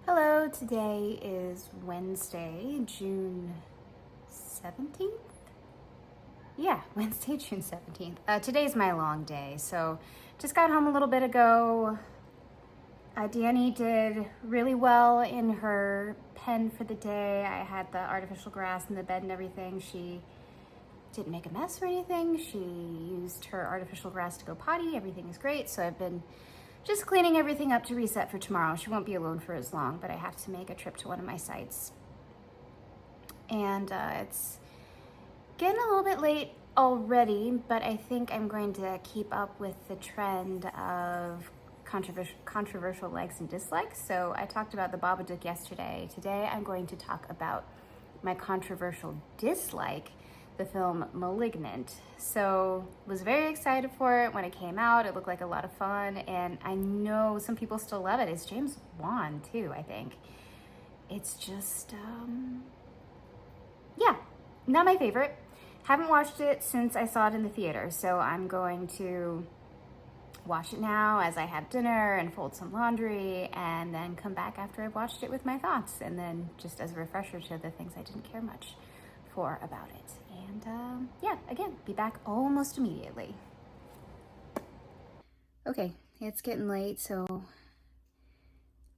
Hello, today is Wednesday, June 17th? Yeah, Wednesday, June 17th. Today's my long day, so just got home a little bit ago. Danny did really well in her pen for the day. I had the artificial grass in the bed and everything. She didn't make a mess or anything. She used her artificial grass to go potty. Everything is great, so I've been just cleaning everything up to reset for tomorrow. She won't be alone for as long, but I have to make a trip to one of my sites. And it's getting a little bit late already, but I think I'm going to keep up with the trend of controversial likes and dislikes. So I talked about the Babadook yesterday. Today I'm going to talk about my controversial dislike, the film Malignant. So was very excited for it when it came out. It looked like a lot of fun, and I know some people still love it. It's James Wan too, I think. It's just yeah, not my favorite. Haven't watched it since I saw it in the theater, so I'm going to watch it now as I have dinner and fold some laundry, and then come back after I've watched it with my thoughts, and then just as a refresher to the things I didn't care much for about it. And yeah, again, be back almost immediately. Okay, it's getting late, so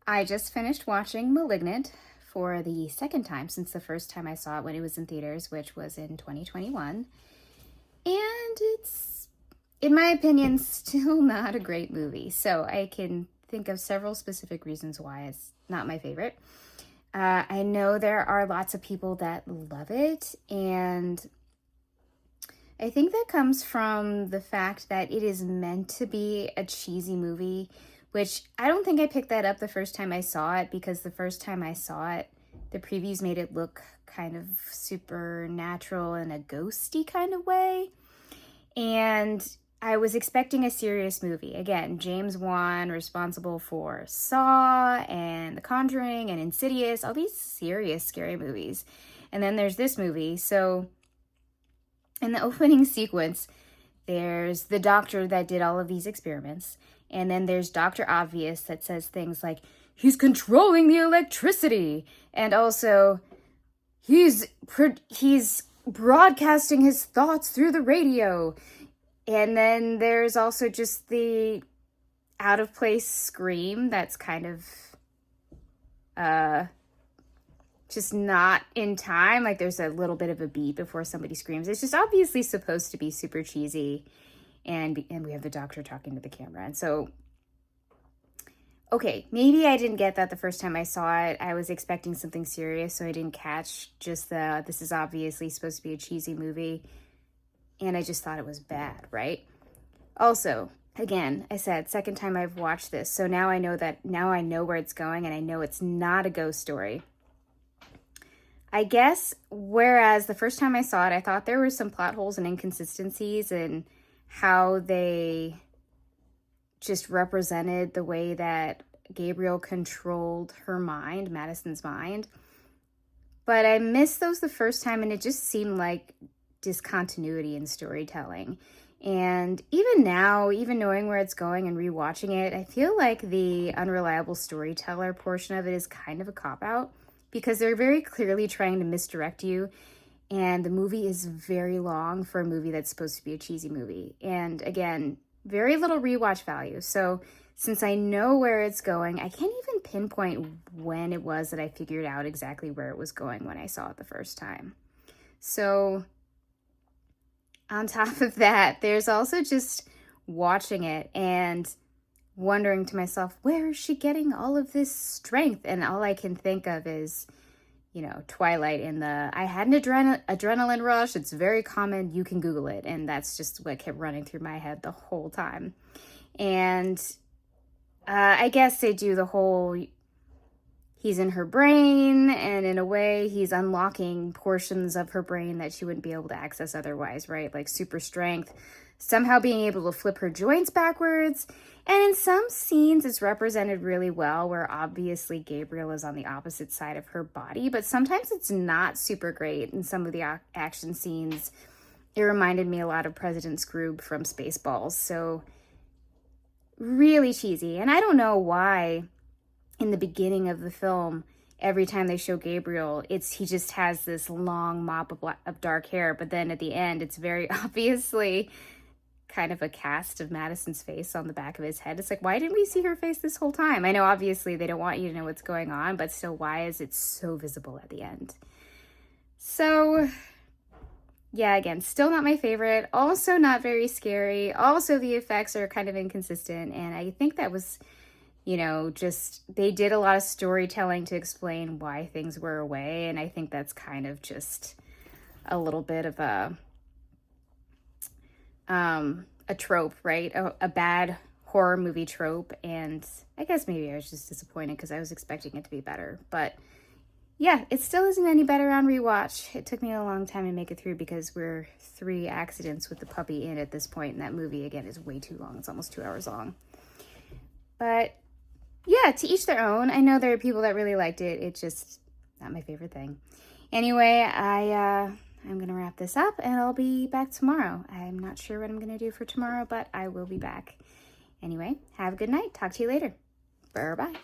I just finished watching Malignant for the second time since the first time I saw it when it was in theaters, which was in 2021. And it's, in my opinion, still not a great movie. So I can think of several specific reasons why it's not my favorite. I know there are lots of people that love it, and I think that comes from the fact that it is meant to be a cheesy movie, which I don't think I picked that up the first time I saw it, because the first time I saw it, the previews made it look kind of supernatural in a ghosty kind of way. And I was expecting a serious movie. Again, James Wan, responsible for Saw and The Conjuring and Insidious, all these serious, scary movies. And then there's this movie. So in the opening sequence, there's the doctor that did all of these experiments. And then there's Dr. Obvious that says things like, he's controlling the electricity. And also, he's broadcasting his thoughts through the radio. And then there's also just the out of place scream that's kind of just not in time. Like there's a little bit of a beat before somebody screams. It's just obviously supposed to be super cheesy. And we have the doctor talking to the camera. And so, okay, maybe I didn't get that the first time I saw it. I was expecting something serious, so I didn't catch just this is obviously supposed to be a cheesy movie. And I just thought it was bad, right? Also, again, I said, second time I've watched this, so now I know where it's going, and I know it's not a ghost story. I guess, whereas the first time I saw it, I thought there were some plot holes and inconsistencies in how they just represented the way that Gabriel controlled her mind, Madison's mind. But I missed those the first time, and it just seemed like discontinuity in storytelling. And even now, even knowing where it's going and rewatching it, I feel like the unreliable storyteller portion of it is kind of a cop-out, because they're very clearly trying to misdirect you, and the movie is very long for a movie that's supposed to be a cheesy movie. And again, very little rewatch value. So since I know where it's going, I can't even pinpoint when it was that I figured out exactly where it was going when I saw it the first time. So on top of that, there's also just watching it and wondering to myself, where is she getting all of this strength? And all I can think of is, Twilight in I had an adrenaline rush. It's very common. You can Google it. And that's just what kept running through my head the whole time. And I guess they do the whole, he's in her brain, and in a way he's unlocking portions of her brain that she wouldn't be able to access otherwise, right? Like super strength, somehow being able to flip her joints backwards. And in some scenes it's represented really well, where obviously Gabriel is on the opposite side of her body, but sometimes it's not super great. In some of the action scenes, it reminded me a lot of President Scrooge from Spaceballs. So really cheesy. And I don't know why in the beginning of the film, every time they show Gabriel, he just has this long mop of dark hair, but then at the end, it's very obviously kind of a cast of Madison's face on the back of his head. It's like, why didn't we see her face this whole time? I know obviously they don't want you to know what's going on, but still, why is it so visible at the end? So yeah, again, still not my favorite. Also not very scary. Also, the effects are kind of inconsistent. And I think that was, just they did a lot of storytelling to explain why things were away. And I think that's kind of just a little bit of a trope, right? A bad horror movie trope. And I guess maybe I was just disappointed because I was expecting it to be better. But yeah, it still isn't any better on rewatch. It took me a long time to make it through because we're 3 accidents with the puppy in at this point, and that movie, again, is way too long. It's almost 2 hours long. But yeah, to each their own. I know there are people that really liked it. It's just not my favorite thing. Anyway, I'm going to wrap this up, and I'll be back tomorrow. I'm not sure what I'm going to do for tomorrow, but I will be back. Anyway, have a good night. Talk to you later. Bye-bye.